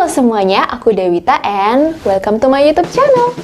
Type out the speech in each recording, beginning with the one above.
semuanya, aku Dewita and welcome to my YouTube channel.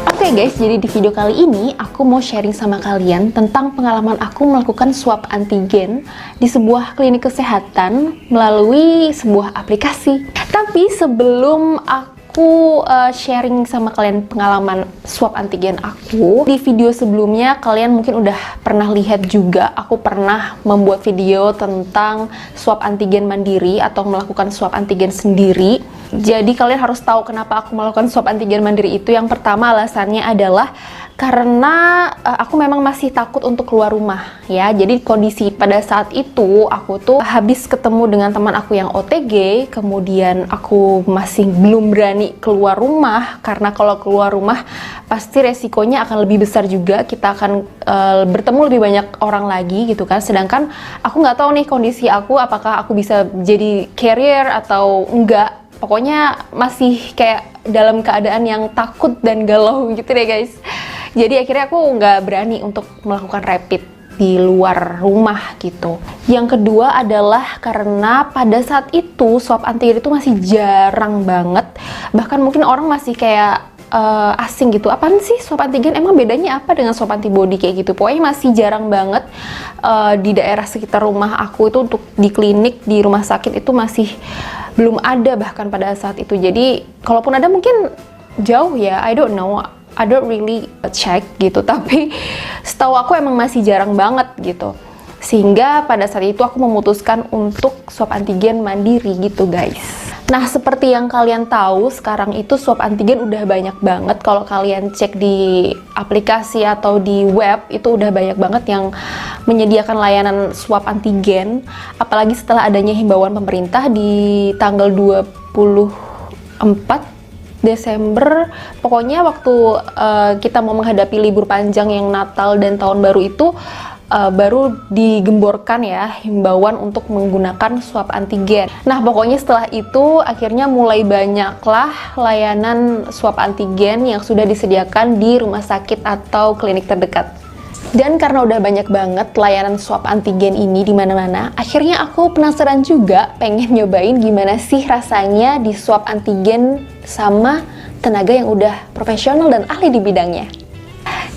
Oke guys, jadi di video kali ini aku mau sharing sama kalian tentang pengalaman aku melakukan swab antigen di sebuah klinik kesehatan melalui sebuah aplikasi. Tapi sebelum aku sharing sama kalian pengalaman swab antigen aku, di video sebelumnya kalian mungkin udah pernah lihat juga aku pernah membuat video tentang swab antigen mandiri atau melakukan swab antigen sendiri. Jadi kalian harus tahu kenapa aku melakukan swab antigen mandiri itu. Yang pertama alasannya adalah karena aku memang masih takut untuk keluar rumah ya. Jadi kondisi pada saat itu aku tuh habis ketemu dengan teman aku yang OTG, kemudian aku masih belum berani keluar rumah karena kalau keluar rumah pasti resikonya akan lebih besar juga, kita akan bertemu lebih banyak orang lagi gitu kan. Sedangkan aku nggak tahu nih kondisi aku apakah aku bisa jadi carrier atau enggak. Pokoknya masih kayak dalam keadaan yang takut dan galau gitu deh guys. Jadi akhirnya aku nggak berani untuk melakukan rapid di luar rumah gitu. Yang kedua adalah karena pada saat itu swab antigen itu masih jarang banget. Bahkan mungkin orang masih kayak asing gitu. Apaan sih swab antigen? Emang bedanya apa dengan swab antibody kayak gitu? Pokoknya masih jarang banget di daerah sekitar rumah aku itu untuk di klinik, di rumah sakit itu masih belum ada bahkan pada saat itu. Jadi kalaupun ada mungkin jauh ya, I don't know, I don't really check gitu. Tapi setahu aku emang masih jarang banget gitu. Sehingga pada saat itu aku memutuskan untuk swab antigen mandiri gitu guys. Nah, seperti yang kalian tahu, sekarang itu swab antigen udah banyak banget. Kalau kalian cek di aplikasi atau di web, itu udah banyak banget yang menyediakan layanan swab antigen. Apalagi setelah adanya himbauan pemerintah di tanggal 24 Desember. Pokoknya waktu kita mau menghadapi libur panjang yang Natal dan Tahun Baru itu, baru digemborkan ya himbauan untuk menggunakan swab antigen. Nah pokoknya setelah itu akhirnya mulai banyaklah layanan swab antigen yang sudah disediakan di rumah sakit atau klinik terdekat. Dan karena udah banyak banget layanan swab antigen ini di mana-mana, akhirnya aku penasaran juga pengen nyobain gimana sih rasanya di swab antigen sama tenaga yang udah profesional dan ahli di bidangnya.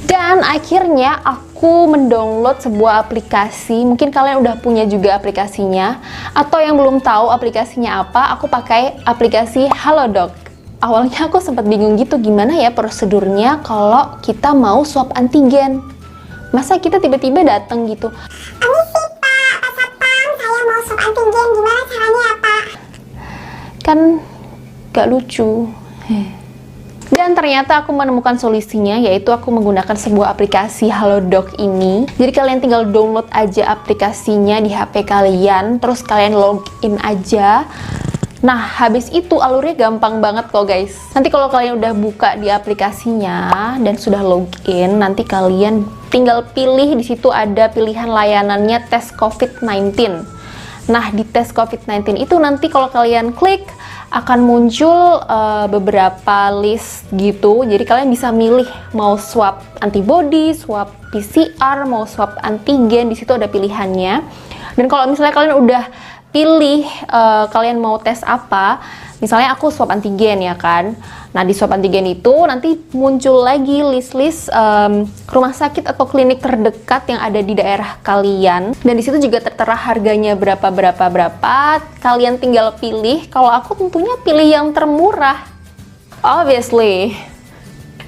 Dan akhirnya aku mendownload sebuah aplikasi. Mungkin kalian udah punya juga aplikasinya, atau yang belum tahu aplikasinya apa, aku pakai aplikasi Halodoc. Awalnya aku sempat bingung gitu, gimana ya prosedurnya kalau kita mau swab antigen. Masa kita tiba-tiba datang gitu, Permisi Pak Satpam, saya mau swab antigen, gimana caranya ya Pak? kan gak lucu. Dan ternyata aku menemukan solusinya, yaitu aku menggunakan sebuah aplikasi Halodoc ini. Jadi kalian tinggal download aja aplikasinya di HP kalian, terus kalian login aja. Nah, habis itu alurnya gampang banget kok guys. Nanti kalau kalian udah buka di aplikasinya dan sudah login, nanti kalian tinggal pilih, di situ ada pilihan layanannya tes COVID-19. Nah, di tes COVID-19 itu nanti kalau kalian klik akan muncul beberapa list gitu. Jadi kalian bisa milih mau swab antibody, swab PCR, mau swab antigen. Di situ ada pilihannya. Dan kalau misalnya kalian udah pilih kalian mau tes apa, misalnya aku swab antigen ya kan. Nah di swab antigen itu nanti muncul lagi list-list rumah sakit atau klinik terdekat yang ada di daerah kalian. Dan di situ juga tertera harganya berapa. Kalian tinggal pilih. Kalau aku tentunya pilih yang termurah, obviously.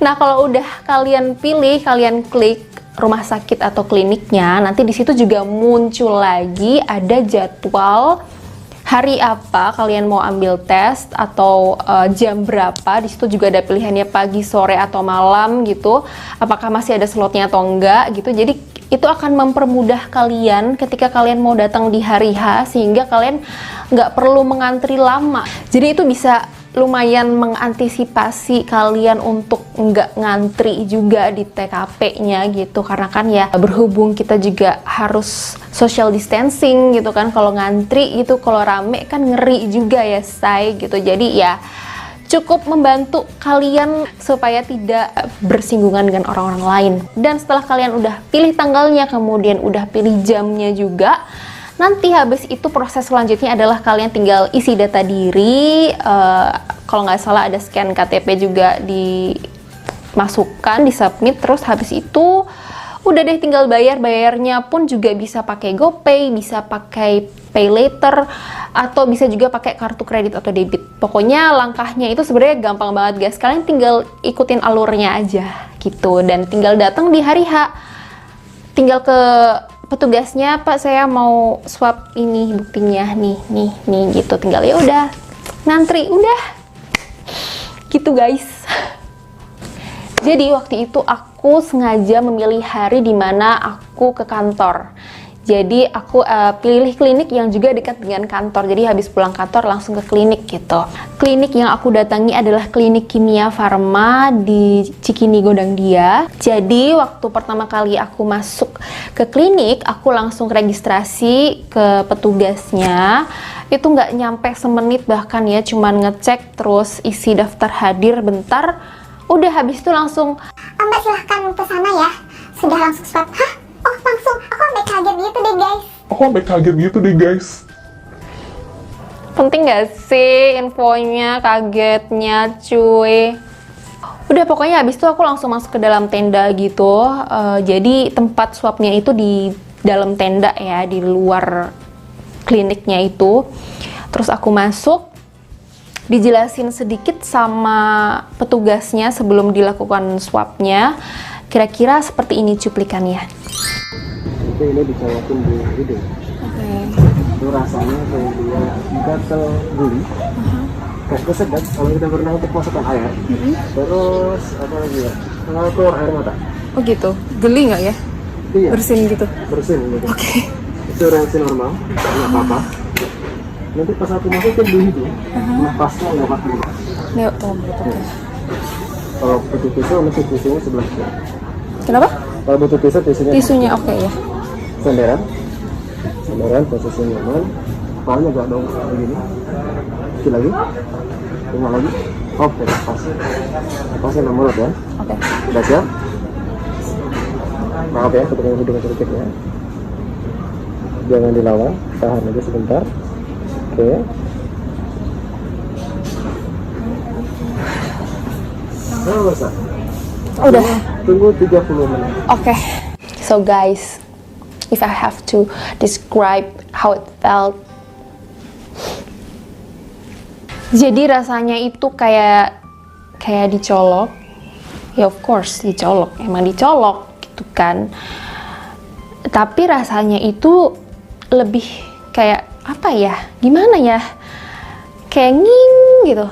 Nah kalau udah kalian pilih, kalian klik rumah sakit atau kliniknya, nanti di situ juga muncul lagi ada jadwal hari apa kalian mau ambil tes atau jam berapa. Di situ juga ada pilihannya pagi, sore atau malam gitu. Apakah masih ada slotnya atau enggak gitu. Jadi itu akan mempermudah kalian ketika kalian mau datang di hari H, sehingga kalian nggak perlu mengantri lama. Jadi itu bisa lumayan mengantisipasi kalian untuk nggak ngantri juga di TKP-nya gitu. Karena kan ya berhubung kita juga harus social distancing gitu kan, kalau ngantri gitu, kalau rame kan ngeri juga ya say gitu. Jadi ya cukup membantu kalian supaya tidak bersinggungan dengan orang-orang lain. Dan setelah kalian udah pilih tanggalnya, kemudian udah pilih jamnya juga, Nanti habis itu proses selanjutnya adalah kalian tinggal isi data diri, kalau nggak salah ada scan KTP juga dimasukkan, disubmit, terus habis itu udah deh tinggal bayarnya pun juga bisa pakai GoPay, bisa pakai Pay Later, atau bisa juga pakai kartu kredit atau debit. Pokoknya langkahnya itu sebenarnya gampang banget guys, kalian tinggal ikutin alurnya aja gitu, dan tinggal datang di hari H, tinggal ke petugasnya, Pak saya mau swap ini buktinya nih gitu, tinggal ya udah ngantri udah gitu guys. Jadi waktu itu aku sengaja memilih hari dimana aku ke kantor. Jadi aku pilih klinik yang juga dekat dengan kantor. Jadi habis pulang kantor langsung ke klinik gitu. Klinik yang aku datangi adalah klinik Kimia Farma di Cikini Gondangdia. Jadi waktu pertama kali aku masuk ke klinik, aku langsung registrasi ke petugasnya. Itu nggak nyampe semenit bahkan ya, cuman ngecek terus isi daftar hadir bentar. Udah habis itu langsung, Mbak silahkan ke sana ya. Sudah langsung swab. Hah? Oh langsung, aku sampai kaget gitu deh guys. Aku sampai kaget gitu deh guys. penting gak sih infonya, kagetnya cuy. Udah pokoknya habis itu aku langsung masuk ke dalam tenda gitu. Jadi tempat swabnya itu di dalam tenda ya, di luar kliniknya itu. Terus aku masuk, dijelasin sedikit sama petugasnya sebelum dilakukan swabnya. Kira-kira seperti ini cuplikannya. Itu ini dicolokin di hidung. Itu rasanya kayak dia gatel guli. Kayak kesedap kalau kita berenang untuk masukkan air. Terus apa lagi ya? Keluar air mata. Oh gitu, geli nggak ya? Iya. Bersin gitu? Bersin gitu. Oke. Itu reaksi normal, nggak apa-apa. Nanti pas aku masukin di hidung, napasnya lewat dulu. Lewat betul. Kalau butuh tisu, nanti tisunya sebelah kiri. Kenapa? Kalau butuh tisu, Tisunya oke ya. Senderan posisi nyaman, kepalanya agak dong begini, kecil lagi, lima lagi, oke, pasnya nomor ya, Oke. udah siap, maaf ya, ketika hidung sedikit ya, jangan dilawan, tahan aja sebentar, oke, selesai, Udah. tunggu 30 menit. Oke. So guys, if I have to describe how it felt, jadi rasanya itu kayak dicolok. Ya of course dicolok, emang dicolok gitu kan. Tapi rasanya itu lebih kayak apa ya? Gimana ya? Kayak nging gitu.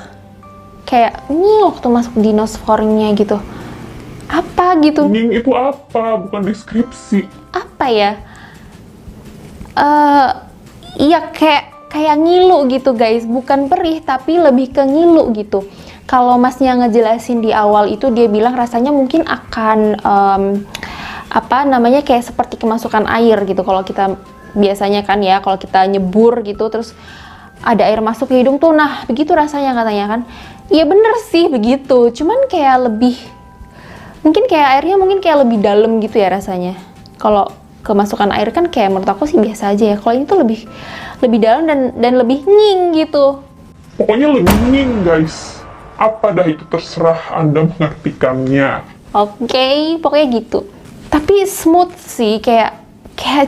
Kayak nging waktu masuk dinosaurnya gitu. Apa gitu? Nying itu apa? Bukan deskripsi. Apa ya? Iya kayak ngilu gitu guys, bukan perih tapi lebih ke ngilu gitu. Kalau masnya ngejelasin di awal itu dia bilang rasanya mungkin akan kayak seperti kemasukan air gitu. Kalau kita biasanya kan ya, kalau kita nyebur gitu terus ada air masuk ke hidung tuh, nah begitu rasanya katanya kan. Iya bener sih begitu, cuman kayak lebih, mungkin kayak airnya mungkin kayak lebih dalam gitu ya rasanya. Kalau kemasukan air kan kayak menurut aku sih biasa aja ya. Kalau ini tuh lebih dalam dan lebih nying gitu. Pokoknya lebih nying guys. Apa dah itu terserah Anda mengartikannya. Oke, pokoknya gitu. Tapi smooth sih, kayak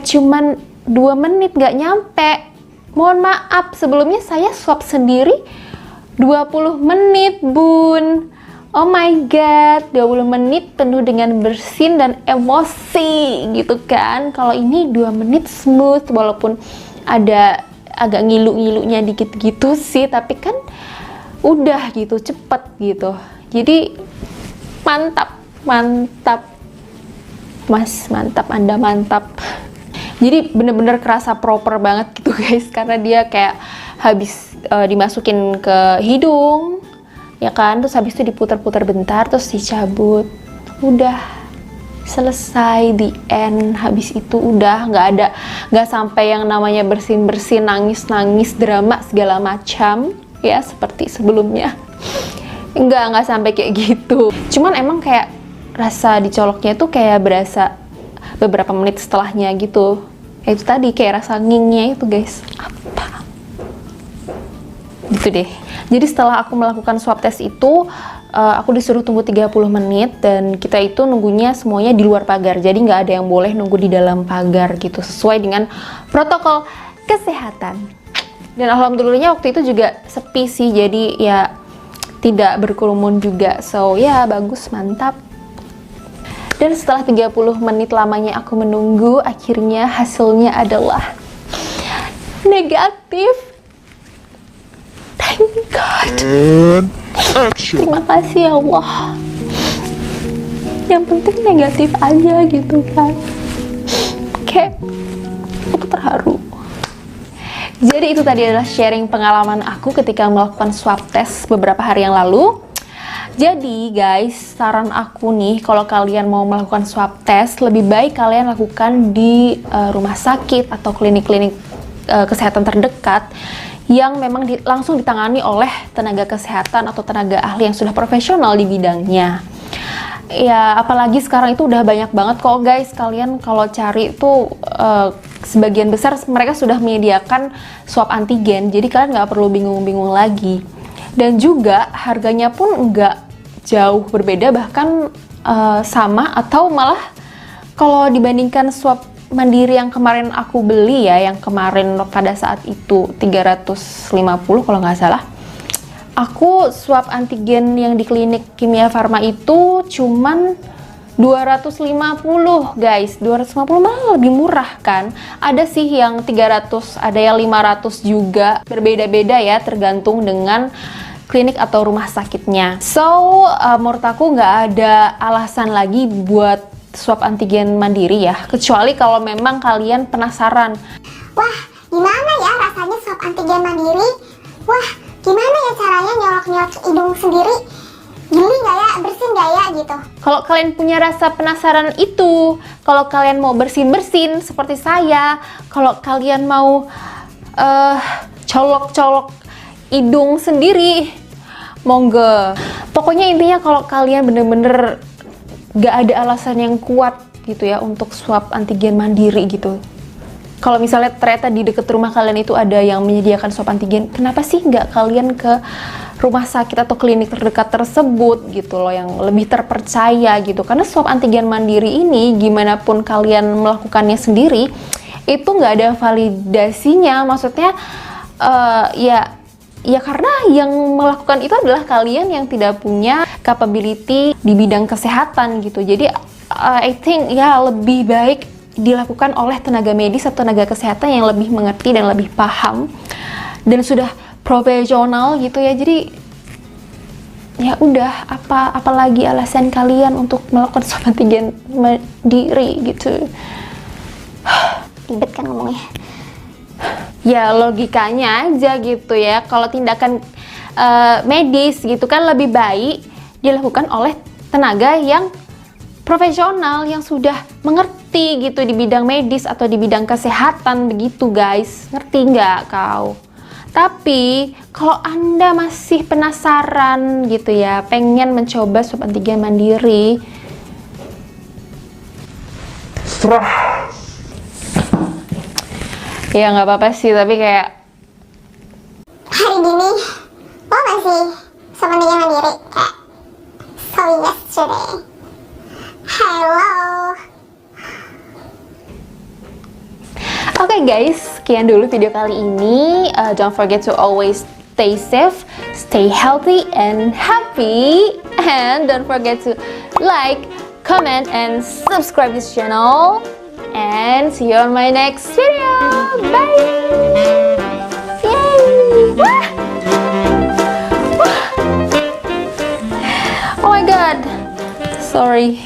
cuman 2 menit nggak nyampe. Mohon maaf, sebelumnya saya swab sendiri 20 menit bun. Oh my god, 20 menit penuh dengan bersin dan emosi gitu kan. Kalau ini 2 menit smooth, walaupun ada agak ngilu-ngilunya dikit gitu sih, tapi kan udah gitu, cepet gitu. Jadi mantap mas, mantap, Anda mantap. Jadi bener-bener kerasa proper banget gitu guys, karena dia kayak habis dimasukin ke hidung ya kan, terus habis itu diputar-putar bentar terus dicabut, udah selesai, the end. Habis itu udah nggak sampai yang namanya bersin-bersin, nangis-nangis, drama segala macam ya seperti sebelumnya. nggak sampai kayak gitu, cuman emang kayak rasa dicoloknya tuh kayak berasa beberapa menit setelahnya gitu. Ya itu tadi kayak rasa ngingnya itu guys. Apa? Gitu deh. Jadi setelah aku melakukan swab test itu, aku disuruh tunggu 30 menit dan kita itu nunggunya semuanya di luar pagar. Jadi nggak ada yang boleh nunggu di dalam pagar gitu, sesuai dengan protokol kesehatan. Dan alhamdulillahnya waktu itu juga sepi sih, jadi ya tidak berkerumun juga. So ya bagus, mantap. Dan setelah 30 menit lamanya aku menunggu, akhirnya hasilnya adalah negatif. Thank God. Terima kasih ya Allah. Yang penting negatif aja gitu kan. Kayak aku terharu. Jadi itu tadi adalah sharing pengalaman aku ketika melakukan swab test beberapa hari yang lalu. Jadi guys, saran aku nih, kalau kalian mau melakukan swab test, lebih baik kalian lakukan di rumah sakit atau klinik-klinik kesehatan terdekat yang memang langsung ditangani oleh tenaga kesehatan atau tenaga ahli yang sudah profesional di bidangnya. Ya, apalagi sekarang itu udah banyak banget kok guys, kalian kalau cari tuh sebagian besar mereka sudah menyediakan swab antigen, jadi kalian nggak perlu bingung-bingung lagi. Dan juga harganya pun nggak jauh berbeda, bahkan sama atau malah kalau dibandingkan swab mandiri yang kemarin aku beli ya, yang kemarin pada saat itu 350 kalau nggak salah. Aku swab antigen yang di klinik Kimia Farma itu cuman 250 guys, 250 malah lebih murah kan. Ada sih yang 300, ada yang 500 juga, berbeda-beda ya tergantung dengan klinik atau rumah sakitnya. So, menurut aku nggak ada alasan lagi buat swab antigen mandiri ya, kecuali kalau memang kalian penasaran. Wah, gimana ya rasanya swab antigen mandiri? Wah, gimana ya caranya nyolok-nyolok hidung sendiri? Geli nggak ya, bersih nggak ya gitu. Kalau kalian punya rasa penasaran itu, kalau kalian mau bersin-bersin seperti saya, kalau kalian mau colok-colok hidung sendiri, monggo. Pokoknya intinya kalau kalian bener-bener gak ada alasan yang kuat gitu ya untuk swab antigen mandiri gitu. Kalau misalnya ternyata di dekat rumah kalian itu ada yang menyediakan swab antigen, kenapa sih nggak kalian ke rumah sakit atau klinik terdekat tersebut gitu loh, yang lebih terpercaya gitu. Karena swab antigen mandiri ini gimana pun kalian melakukannya sendiri, itu nggak ada validasinya. Maksudnya ya karena yang melakukan itu adalah kalian yang tidak punya capability di bidang kesehatan gitu. Jadi I think ya lebih baik dilakukan oleh tenaga medis atau tenaga kesehatan yang lebih mengerti dan lebih paham dan sudah profesional gitu ya. Jadi ya udah, apalagi alasan kalian untuk melakukan swab antigen mandiri gitu. Ribet kan ngomongnya. Ya logikanya aja gitu ya, kalau tindakan medis gitu kan lebih baik dilakukan oleh tenaga yang profesional yang sudah mengerti gitu di bidang medis atau di bidang kesehatan begitu guys. Ngerti nggak kau? Tapi kalau Anda masih penasaran gitu ya, pengen mencoba swab antigen mandiri, Serah. ya nggak apa-apa sih, tapi kayak Hari gini, lo masih swab antigen mandiri? Kayak, so yesterday. Hello. oke guys, sekian dulu video kali ini. Don't forget to always stay safe, stay healthy and happy, and don't forget to like, comment, and subscribe this channel. And see you on my next video. Bye. Yay! Wah! Wah! Oh my god. Sorry.